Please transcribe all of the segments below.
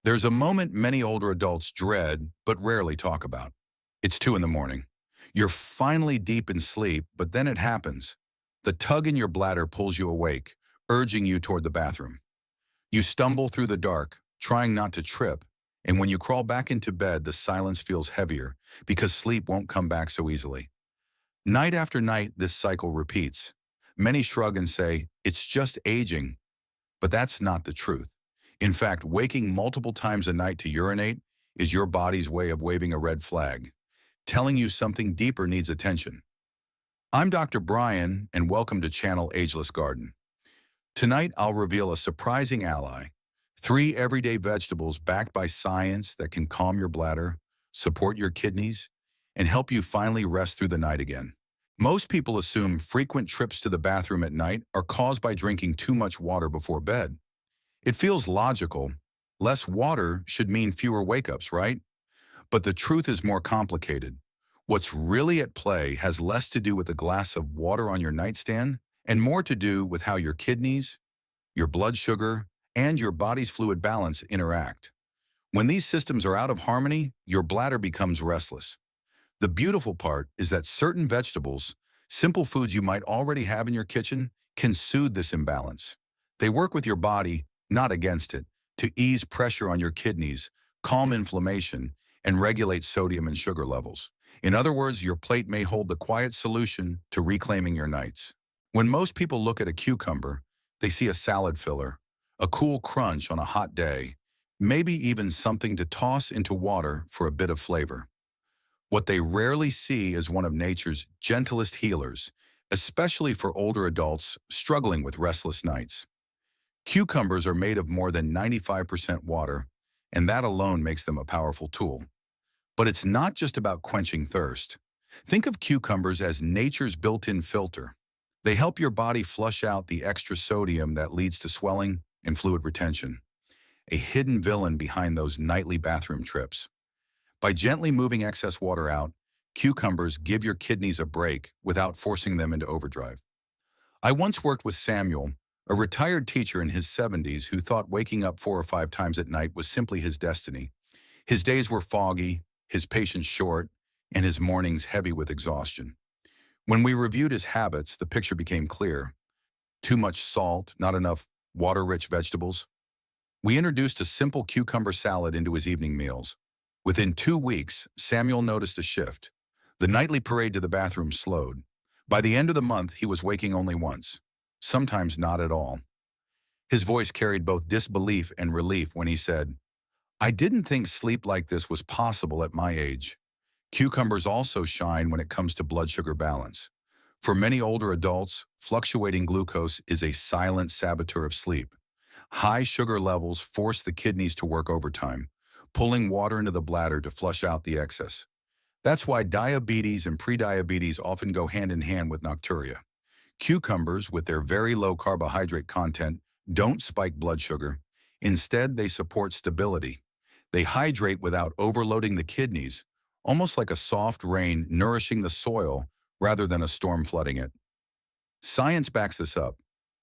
There's a moment many older adults dread but rarely talk about. It's 2 in the morning. You're finally deep in sleep, but then it happens. The tug in your bladder pulls you awake, urging you toward the bathroom. You stumble through the dark, trying not to trip, and when you crawl back into bed, the silence feels heavier because sleep won't come back so easily. Night after night, this cycle repeats. Many shrug and say, it's just aging, but that's not the truth. In fact, waking multiple times a night to urinate is your body's way of waving a red flag, telling you something deeper needs attention. I'm Dr. Brian, and welcome to Channel Ageless Garden. Tonight, I'll reveal a surprising ally, 3 everyday vegetables backed by science that can calm your bladder, support your kidneys, and help you finally rest through the night again. Most people assume frequent trips to the bathroom at night are caused by drinking too much water before bed. It feels logical. Less water should mean fewer wake-ups, right? But the truth is more complicated. What's really at play has less to do with a glass of water on your nightstand and more to do with how your kidneys, your blood sugar, and your body's fluid balance interact. When these systems are out of harmony, your bladder becomes restless. The beautiful part is that certain vegetables, simple foods you might already have in your kitchen, can soothe this imbalance. They work with your body, not against it, to ease pressure on your kidneys, calm inflammation, and regulate sodium and sugar levels. In other words, your plate may hold the quiet solution to reclaiming your nights. When most people look at a cucumber, they see a salad filler, a cool crunch on a hot day, maybe even something to toss into water for a bit of flavor. What they rarely see is one of nature's gentlest healers, especially for older adults struggling with restless nights. Cucumbers are made of more than 95% water, and that alone makes them a powerful tool. But it's not just about quenching thirst. Think of cucumbers as nature's built-in filter. They help your body flush out the extra sodium that leads to swelling and fluid retention, a hidden villain behind those nightly bathroom trips. By gently moving excess water out, cucumbers give your kidneys a break without forcing them into overdrive. I once worked with Samuel, a retired teacher in his 70s who thought waking up 4 or 5 times at night was simply his destiny. His days were foggy, his patience short, and his mornings heavy with exhaustion. When we reviewed his habits, the picture became clear. Too much salt, not enough water-rich vegetables. We introduced a simple cucumber salad into his evening meals. Within 2 weeks, Samuel noticed a shift. The nightly parade to the bathroom slowed. By the end of the month, he was waking only once, sometimes not at all. His voice carried both disbelief and relief when he said, "I didn't think sleep like this was possible at my age." Cucumbers also shine when it comes to blood sugar balance. For many older adults, fluctuating glucose is a silent saboteur of sleep. High sugar levels force the kidneys to work overtime, pulling water into the bladder to flush out the excess. That's why diabetes and prediabetes often go hand in hand with nocturia. Cucumbers, with their very low carbohydrate content, don't spike blood sugar. Instead, they support stability. They hydrate without overloading the kidneys, almost like a soft rain nourishing the soil rather than a storm flooding it. Science backs this up.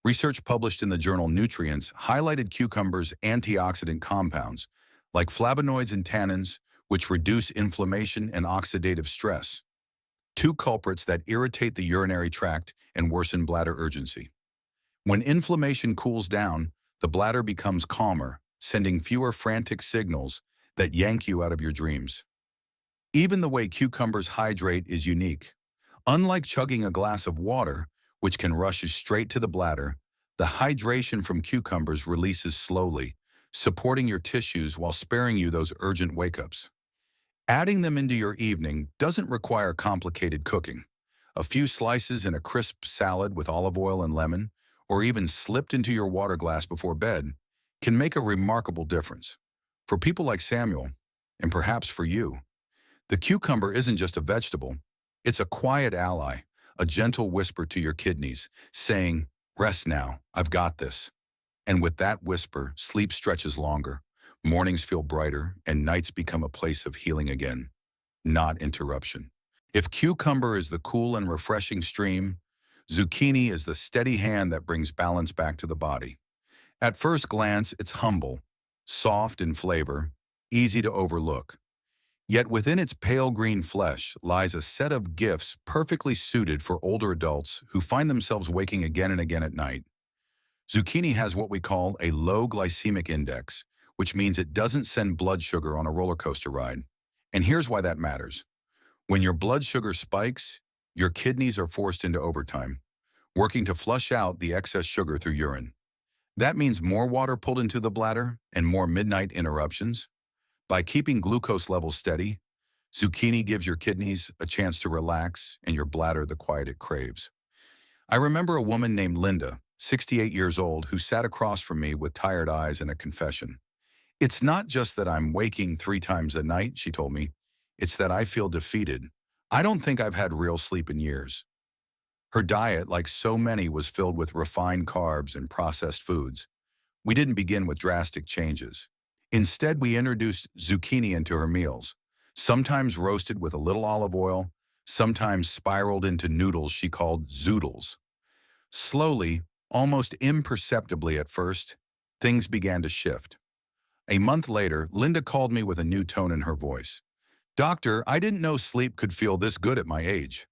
Research published in the journal Nutrients highlighted cucumbers' antioxidant compounds, like flavonoids and tannins, which reduce inflammation and oxidative stress, 2 culprits that irritate the urinary tract and worsen bladder urgency. When inflammation cools down, the bladder becomes calmer, sending fewer frantic signals that yank you out of your dreams. Even the way cucumbers hydrate is unique. Unlike chugging a glass of water, which can rush straight to the bladder, the hydration from cucumbers releases slowly, supporting your tissues while sparing you those urgent wake-ups. Adding them into your evening doesn't require complicated cooking. A few slices in a crisp salad with olive oil and lemon, or even slipped into your water glass before bed, can make a remarkable difference. For people like Samuel, and perhaps for you, the cucumber isn't just a vegetable. It's a quiet ally, a gentle whisper to your kidneys, saying, "Rest now, I've got this." And with that whisper, sleep stretches longer, mornings feel brighter, and nights become a place of healing again, not interruption. If cucumber is the cool and refreshing stream, zucchini is the steady hand that brings balance back to the body. At first glance, it's humble, soft in flavor, easy to overlook. Yet within its pale green flesh lies a set of gifts perfectly suited for older adults who find themselves waking again and again at night. Zucchini has what we call a low glycemic index, which means it doesn't send blood sugar on a roller coaster ride. And here's why that matters. When your blood sugar spikes, your kidneys are forced into overtime, working to flush out the excess sugar through urine. That means more water pulled into the bladder and more midnight interruptions. By keeping glucose levels steady, zucchini gives your kidneys a chance to relax and your bladder the quiet it craves. I remember a woman named Linda, 68 years old, who sat across from me with tired eyes and a confession. "It's not just that I'm waking 3 times a night," she told me. "It's that I feel defeated. I don't think I've had real sleep in years." Her diet, like so many, was filled with refined carbs and processed foods. We didn't begin with drastic changes. Instead, we introduced zucchini into her meals, sometimes roasted with a little olive oil, sometimes spiraled into noodles she called zoodles. Slowly, almost imperceptibly at first, things began to shift. A month later, Linda called me with a new tone in her voice. "Doctor, I didn't know sleep could feel this good at my age."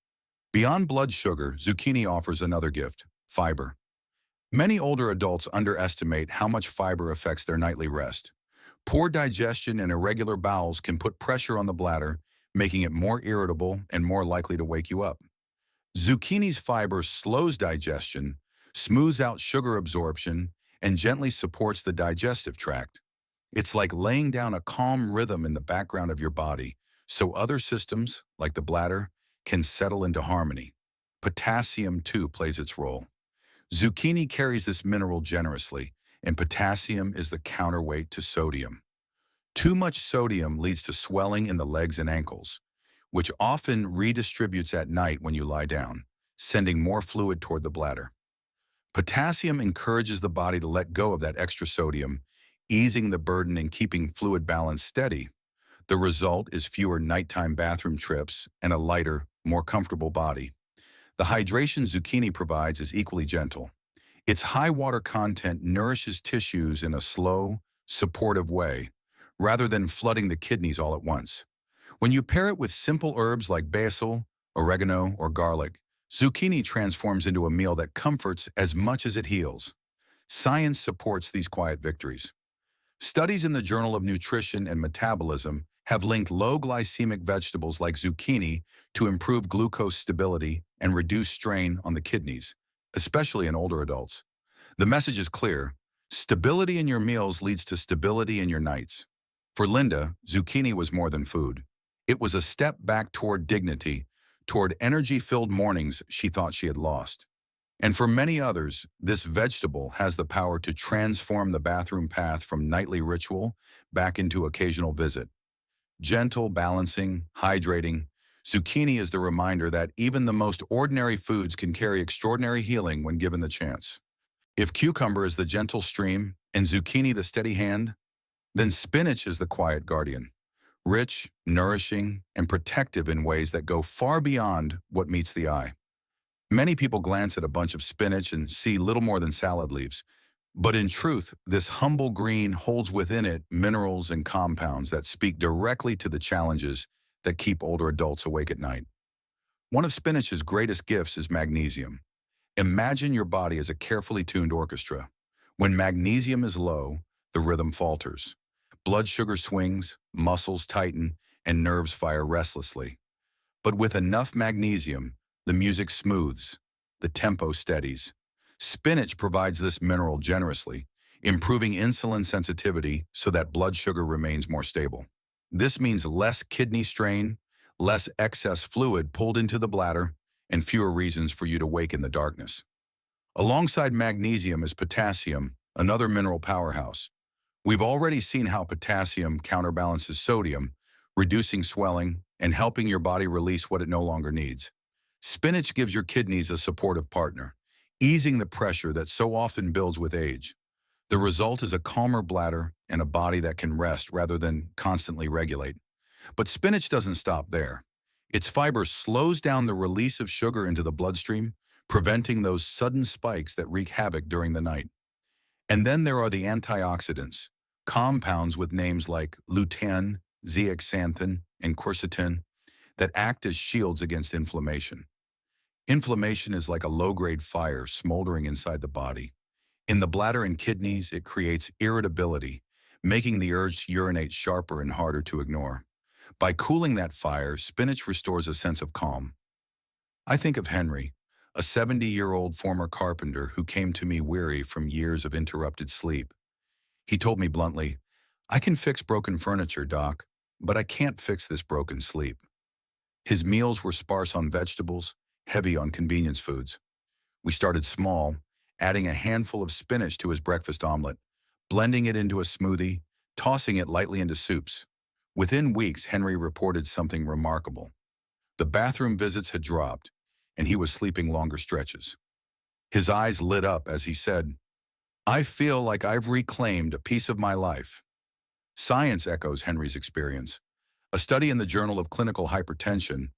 Beyond blood sugar, zucchini offers another gift: fiber. Many older adults underestimate how much fiber affects their nightly rest. Poor digestion and irregular bowels can put pressure on the bladder, making it more irritable and more likely to wake you up. Zucchini's fiber slows digestion, smooths out sugar absorption, and gently supports the digestive tract. It's like laying down a calm rhythm in the background of your body, so other systems, like the bladder, can settle into harmony. Potassium, too, plays its role. Zucchini carries this mineral generously, and potassium is the counterweight to sodium. Too much sodium leads to swelling in the legs and ankles, which often redistributes at night when you lie down, sending more fluid toward the bladder. Potassium encourages the body to let go of that extra sodium, easing the burden and keeping fluid balance steady. The result is fewer nighttime bathroom trips and a lighter, more comfortable body. The hydration zucchini provides is equally gentle. Its high water content nourishes tissues in a slow, supportive way, rather than flooding the kidneys all at once. When you pair it with simple herbs like basil, oregano, or garlic, zucchini transforms into a meal that comforts as much as it heals. Science supports these quiet victories. Studies in the Journal of Nutrition and Metabolism have linked low glycemic vegetables like zucchini to improve glucose stability and reduce strain on the kidneys, especially in older adults. The message is clear: stability in your meals leads to stability in your nights. For Linda, zucchini was more than food. It was a step back toward dignity, toward energy-filled mornings she thought she had lost. And for many others, this vegetable has the power to transform the bathroom path from nightly ritual back into occasional visit. Gentle, balancing, hydrating, zucchini is the reminder that even the most ordinary foods can carry extraordinary healing when given the chance. If cucumber is the gentle stream and zucchini the steady hand, then spinach is the quiet guardian, rich, nourishing, and protective in ways that go far beyond what meets the eye. Many people glance at a bunch of spinach and see little more than salad leaves. But in truth, this humble green holds within it minerals and compounds that speak directly to the challenges that keep older adults awake at night. One of spinach's greatest gifts is magnesium. Imagine your body as a carefully tuned orchestra. When magnesium is low, the rhythm falters. Blood sugar swings, muscles tighten, and nerves fire restlessly. But with enough magnesium, the music smooths, the tempo steadies. Spinach provides this mineral generously, improving insulin sensitivity so that blood sugar remains more stable. This means less kidney strain, less excess fluid pulled into the bladder, and fewer reasons for you to wake in the darkness. Alongside magnesium is potassium, another mineral powerhouse. We've already seen how potassium counterbalances sodium, reducing swelling and helping your body release what it no longer needs. Spinach gives your kidneys a supportive partner, easing the pressure that so often builds with age. The result is a calmer bladder and a body that can rest rather than constantly regulate. But spinach doesn't stop there. Its fiber slows down the release of sugar into the bloodstream, preventing those sudden spikes that wreak havoc during the night. And then there are the antioxidants, compounds with names like lutein, zeaxanthin, and quercetin that act as shields against inflammation. Inflammation is like a low-grade fire smoldering inside the body. In the bladder and kidneys, it creates irritability, making the urge to urinate sharper and harder to ignore. By cooling that fire, spinach restores a sense of calm. I think of Henry, a 70-year-old former carpenter who came to me weary from years of interrupted sleep. He told me bluntly, "I can fix broken furniture, Doc, but I can't fix this broken sleep." His meals were sparse on vegetables, heavy on convenience foods. We started small, adding a handful of spinach to his breakfast omelet, blending it into a smoothie, tossing it lightly into soups. Within weeks, Henry reported something remarkable. The bathroom visits had dropped, and he was sleeping longer stretches. His eyes lit up as he said, "I feel like I've reclaimed a piece of my life." Science echoes Henry's experience. A study in the Journal of Clinical Hypertension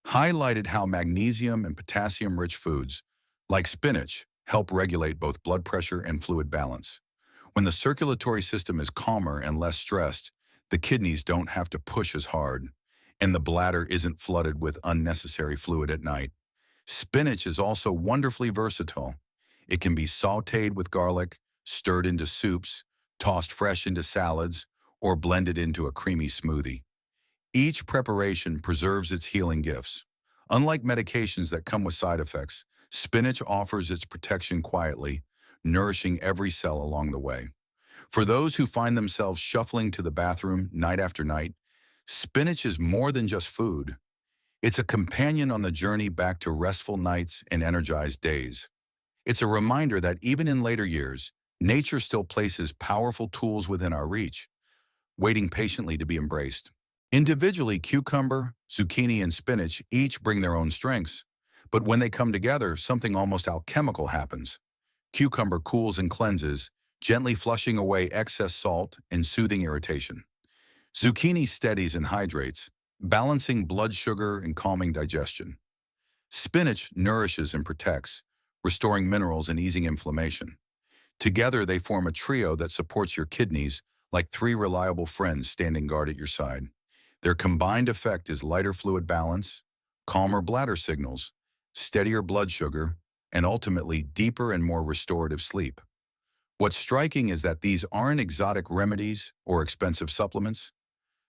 highlighted how magnesium and potassium-rich foods, like spinach, help regulate both blood pressure and fluid balance. When the circulatory system is calmer and less stressed, the kidneys don't have to push as hard, and the bladder isn't flooded with unnecessary fluid at night. Spinach is also wonderfully versatile. It can be sautéed with garlic, stirred into soups, tossed fresh into salads, or blended into a creamy smoothie. Each preparation preserves its healing gifts. Unlike medications that come with side effects, spinach offers its protection quietly, nourishing every cell along the way. For those who find themselves shuffling to the bathroom night after night, spinach is more than just food. It's a companion on the journey back to restful nights and energized days. It's a reminder that even in later years, nature still places powerful tools within our reach, waiting patiently to be embraced. Individually, cucumber, zucchini, and spinach each bring their own strengths. But when they come together, something almost alchemical happens. Cucumber cools and cleanses, gently flushing away excess salt and soothing irritation. Zucchini steadies and hydrates, balancing blood sugar and calming digestion. Spinach nourishes and protects, restoring minerals and easing inflammation. Together, they form a trio that supports your kidneys like three reliable friends standing guard at your side. Their combined effect is lighter fluid balance, calmer bladder signals, steadier blood sugar, and ultimately deeper and more restorative sleep. What's striking is that these aren't exotic remedies or expensive supplements.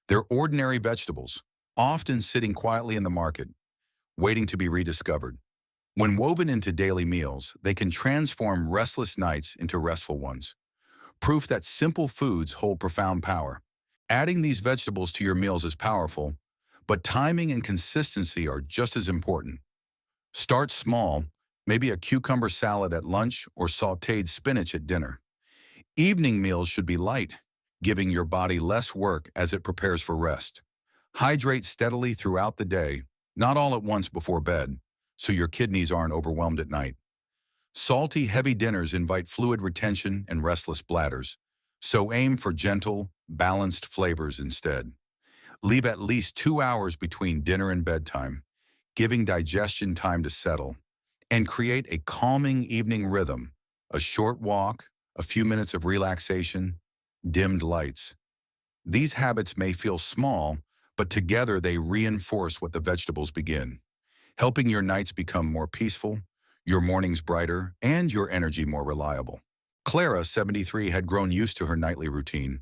They're ordinary vegetables, often sitting quietly in the market, waiting to be rediscovered. When woven into daily meals, they can transform restless nights into restful ones. Proof that simple foods hold profound power. Adding these vegetables to your meals is powerful, but timing and consistency are just as important. Start small, maybe a cucumber salad at lunch or sautéed spinach at dinner. Evening meals should be light, giving your body less work as it prepares for rest. Hydrate steadily throughout the day, not all at once before bed, so your kidneys aren't overwhelmed at night. Salty, heavy dinners invite fluid retention and restless bladders, so aim for gentle, balanced flavors instead. Leave at least 2 hours between dinner and bedtime, giving digestion time to settle, and create a calming evening rhythm, a short walk, a few minutes of relaxation, dimmed lights. These habits may feel small, but together they reinforce what the vegetables begin, helping your nights become more peaceful, your mornings brighter, and your energy more reliable. Clara, 73, had grown used to her nightly routine,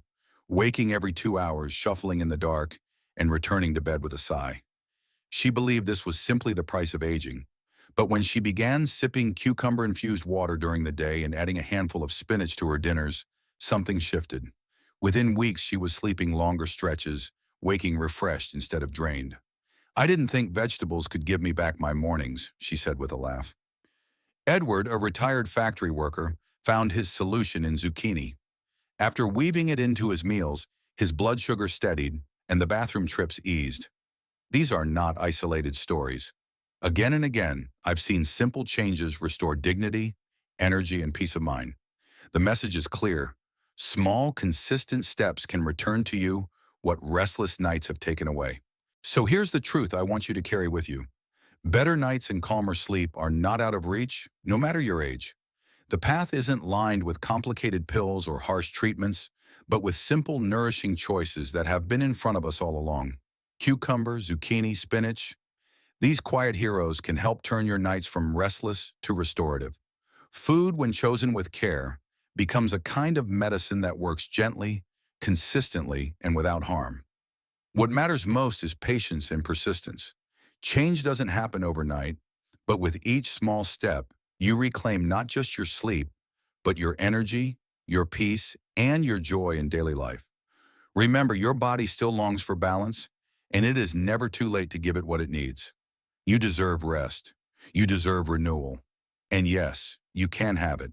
waking every 2 hours, shuffling in the dark, and returning to bed with a sigh. She believed this was simply the price of aging. But when she began sipping cucumber-infused water during the day and adding a handful of spinach to her dinners, something shifted. Within weeks, she was sleeping longer stretches, waking refreshed instead of drained. "I didn't think vegetables could give me back my mornings," she said with a laugh. Edward, a retired factory worker, found his solution in zucchini. After weaving it into his meals, his blood sugar steadied and the bathroom trips eased. These are not isolated stories. Again and again, I've seen simple changes restore dignity, energy, and peace of mind. The message is clear. Small, consistent steps can return to you what restless nights have taken away. So here's the truth I want you to carry with you. Better nights and calmer sleep are not out of reach, no matter your age. The path isn't lined with complicated pills or harsh treatments, but with simple, nourishing choices that have been in front of us all along. Cucumber, zucchini, spinach. These quiet heroes can help turn your nights from restless to restorative. Food, when chosen with care, becomes a kind of medicine that works gently, consistently, and without harm. What matters most is patience and persistence. Change doesn't happen overnight, but with each small step, you reclaim not just your sleep, but your energy, your peace, and your joy in daily life. Remember, your body still longs for balance, and it is never too late to give it what it needs. You deserve rest. You deserve renewal. And yes, you can have it.